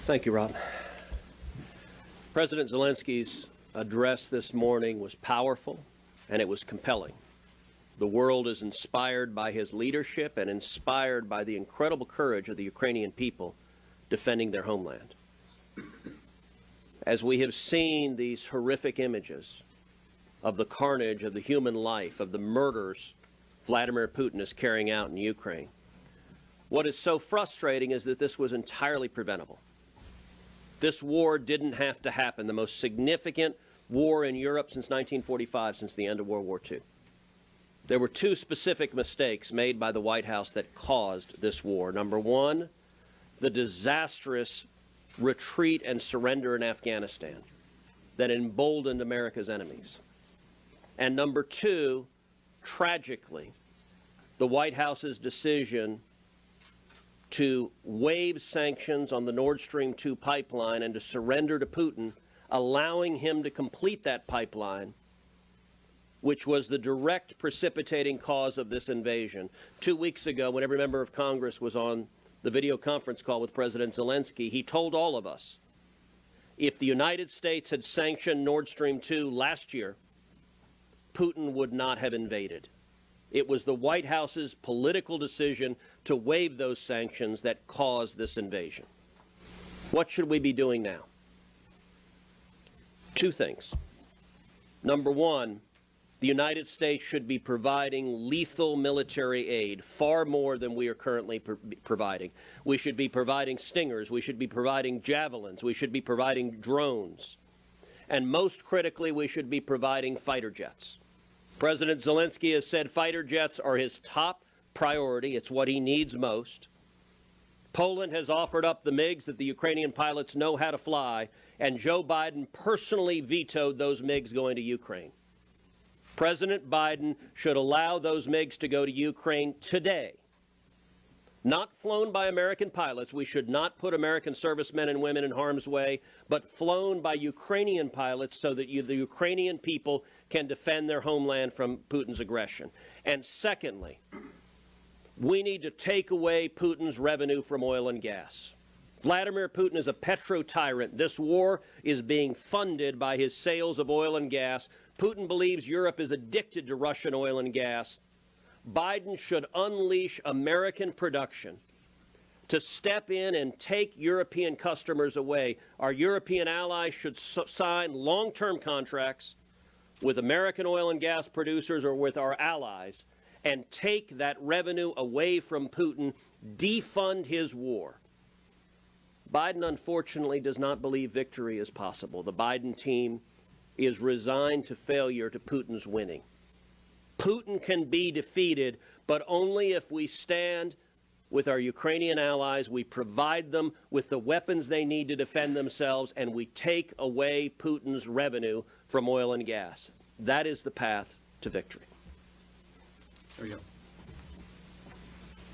Thank you, Rob. President Zelensky's address this morning was powerful and it was compelling. The world is inspired by his leadership and inspired by the incredible courage of the Ukrainian people defending their homeland. As we have seen these horrific images of the carnage, of the human life, of the murders Vladimir Putin is carrying out in Ukraine, what is so frustrating is that this was entirely preventable. This war didn't have to happen, the most significant war in Europe since 1945, since the end of World War II. There were two specific mistakes made by the White House that caused this war. Number one, the disastrous retreat and surrender in Afghanistan that emboldened America's enemies. And number two, tragically, the White House's decision to waive sanctions on the Nord Stream 2 pipeline and to surrender to Putin, allowing him to complete that pipeline, which was the direct precipitating cause of this invasion. 2 weeks ago, when every member of Congress was on the video conference call with President Zelensky, he told all of us, if the United States had sanctioned Nord Stream 2 last year, Putin would not have invaded. It was the White House's political decision to waive those sanctions that caused this invasion. What should we be doing now? Two things. Number one, the United States should be providing lethal military aid, far more than we are currently providing. We should be providing Stingers. We should be providing Javelins. We should be providing drones. And most critically, we should be providing fighter jets. President Zelensky has said fighter jets are his top priority. It's what he needs most. Poland has offered up the MiGs that the Ukrainian pilots know how to fly, and Joe Biden personally vetoed those MiGs going to Ukraine. President Biden should allow those MiGs to go to Ukraine today. Not flown by American pilots. We should not put American servicemen and women in harm's way, but flown by Ukrainian pilots so that the Ukrainian people can defend their homeland from Putin's aggression. And secondly, we need to take away Putin's revenue from oil and gas. Vladimir Putin is a petro-tyrant. This war is being funded by his sales of oil and gas. Putin believes Europe is addicted to Russian oil and gas. Biden should unleash American production to step in and take European customers away. Our European allies should sign long-term contracts with American oil and gas producers or with our allies and take that revenue away from Putin, defund his war. Biden, unfortunately, does not believe victory is possible. The Biden team is resigned to failure, to Putin's winning. Putin can be defeated, but only if we stand with our Ukrainian allies, we provide them with the weapons they need to defend themselves, and we take away Putin's revenue from oil and gas. That is the path to victory. There we go.